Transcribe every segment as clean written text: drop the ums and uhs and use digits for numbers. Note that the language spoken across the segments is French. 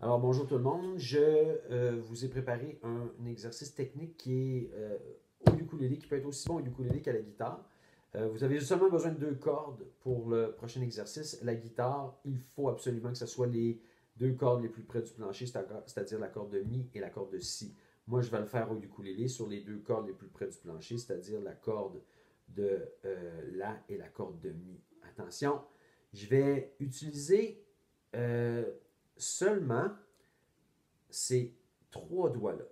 Alors bonjour tout le monde, je vous ai préparé un exercice technique qui est au ukulélé, qui peut être aussi bon au ukulélé qu'à la guitare. Vous avez seulement besoin de deux cordes pour le prochain exercice. La guitare, il faut absolument que ce soit les deux cordes les plus près du plancher, c'est-à-dire la corde de Mi et la corde de Si. Moi, je vais le faire au ukulélé sur les deux cordes les plus près du plancher, c'est-à-dire la corde de La et la corde de Mi. Attention, je vais utiliser seulement ces trois doigts-là.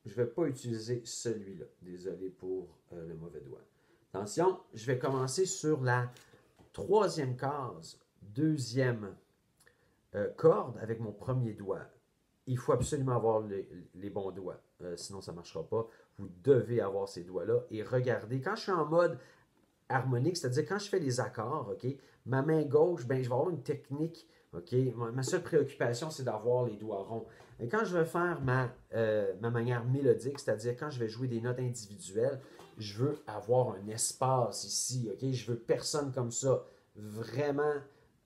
Je ne vais pas utiliser celui-là. Désolé pour le mauvais doigt. Attention, je vais commencer sur la troisième case, deuxième corde avec mon premier doigt. Il faut absolument avoir les bons doigts, sinon ça ne marchera pas. Vous devez avoir ces doigts-là. Et regardez, quand je suis en mode harmonique, c'est-à-dire quand je fais les accords, ok, ma main gauche, ben, je vais avoir une technique. Ok, ma seule préoccupation, c'est d'avoir les doigts ronds. Et quand je vais faire ma manière mélodique, c'est-à-dire quand je vais jouer des notes individuelles, je veux avoir un espace ici. Ok, je veux personne comme ça. Vraiment,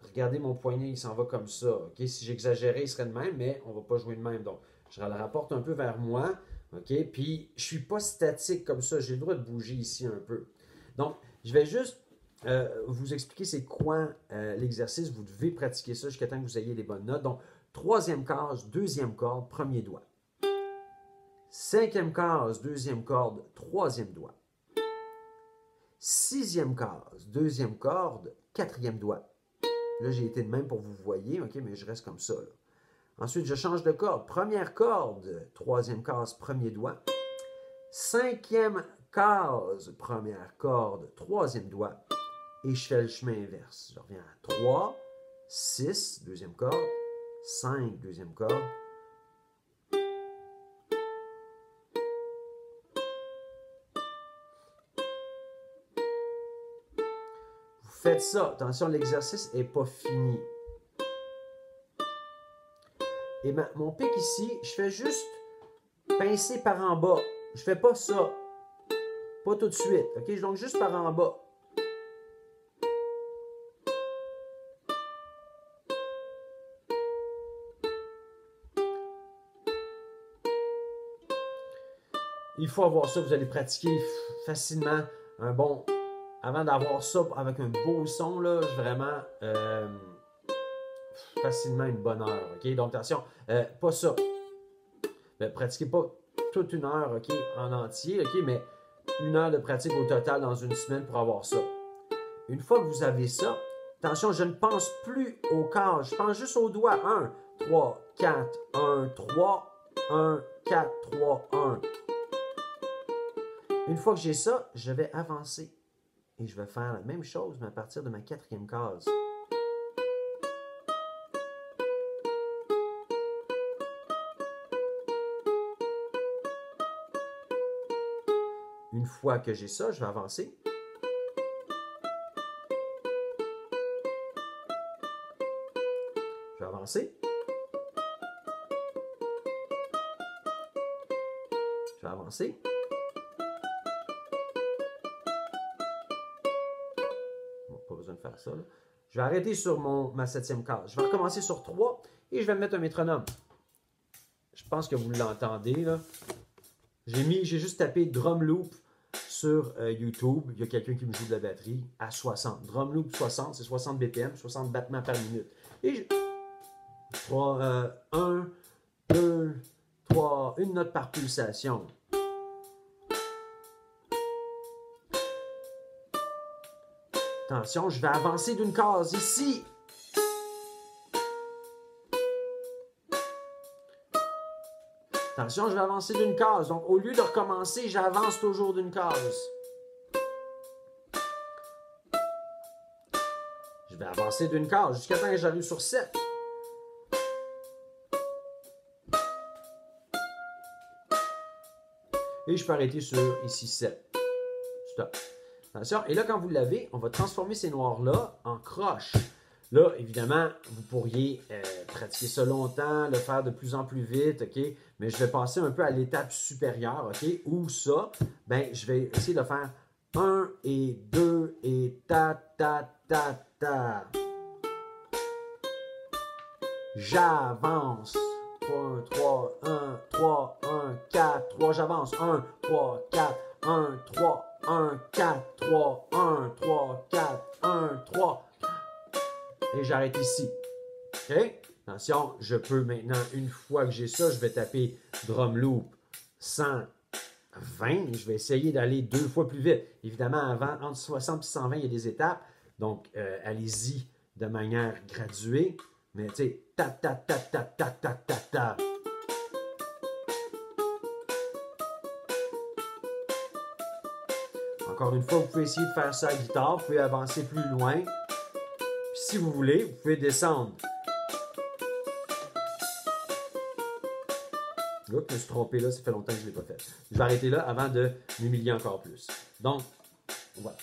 regardez mon poignet, il s'en va comme ça. Ok, si j'exagérais, il serait de même, mais on ne va pas jouer de même. Donc, je le rapporte un peu vers moi. Ok, puis je ne suis pas statique comme ça. J'ai le droit de bouger ici un peu. Donc, je vais juste vous expliquer c'est quoi l'exercice. Vous devez pratiquer ça jusqu'à temps que vous ayez des bonnes notes. Donc, troisième case, deuxième corde, premier doigt. Cinquième case, deuxième corde, troisième doigt. Sixième case, deuxième corde, quatrième doigt. Là, j'ai été de même pour vous voyez, ok, mais je reste comme ça. Là. Ensuite, je change de corde. Première corde, troisième case, premier doigt. Cinquième case, première corde, troisième doigt. Et je fais le chemin inverse. Je reviens à 3, 6, deuxième corde, 5, deuxième corde. Vous faites ça. Attention, l'exercice n'est pas fini. Et mon pic ici, je fais juste pincer par en bas. Je ne fais pas ça. Pas tout de suite. Ok, donc juste par en bas. Il faut avoir ça, vous allez pratiquer facilement un bon... Avant d'avoir ça avec un beau son, là, vraiment facilement une bonne heure. Ok, donc attention, pas ça. Pratiquez pas toute une heure, ok, en entier, ok, mais une heure de pratique au total dans une semaine pour avoir ça. Une fois que vous avez ça, attention, je ne pense plus au quart, je pense juste aux doigts. 1, 3, 4, 1, 3, 1, 4, 3, 1. Une fois que j'ai ça, je vais avancer. Et je vais faire la même chose, mais à partir de ma quatrième case. Une fois que j'ai ça, je vais avancer. Je vais avancer. Je vais avancer. Bon, pas besoin de faire ça. Là. Je vais arrêter sur ma septième case. Je vais recommencer sur 3 et je vais me mettre un métronome. Je pense que vous l'entendez. J'ai juste tapé drum loop sur YouTube. Il y a quelqu'un qui me joue de la batterie à 60. Drum loop 60, c'est 60 BPM, 60 battements par minute. Et je... 1, 2, 3, une note par pulsation. Attention, je vais avancer d'une case ici. Attention, je vais avancer d'une case. Donc, au lieu de recommencer, j'avance toujours d'une case. Je vais avancer d'une case jusqu'à temps que j'arrive sur 7. Et je peux arrêter sur ici 7. Stop. Attention. Et là, quand vous l'avez, on va transformer ces noirs-là en croches. Là, évidemment, vous pourriez pratiquer ça longtemps, le faire de plus en plus vite, ok? Mais je vais passer un peu à l'étape supérieure, ok? Où ça, ben, je vais essayer de faire 1 et 2 et ta, ta, ta, ta. J'avance. 3, j'avance. 1, 3, 4, 1, 3, 1, 4, 3, 1, 3, 4, 1, 3. Et j'arrête ici. OK? Attention, je peux maintenant, une fois que j'ai ça, je vais taper drum loop 120. Je vais essayer d'aller 2 fois plus vite. Évidemment, avant, entre 60 et 120, il y a des étapes. Donc, allez-y de manière graduée. Mais tu sais, tap, tap, tap, tap, tap, tap, tap, tap. Encore une fois, vous pouvez essayer de faire ça à guitare. Vous pouvez avancer plus loin. Puis, si vous voulez, vous pouvez descendre. Oups, je me suis trompé là, ça fait longtemps que je ne l'ai pas fait. Je vais arrêter là avant de m'humilier encore plus. Donc, voilà.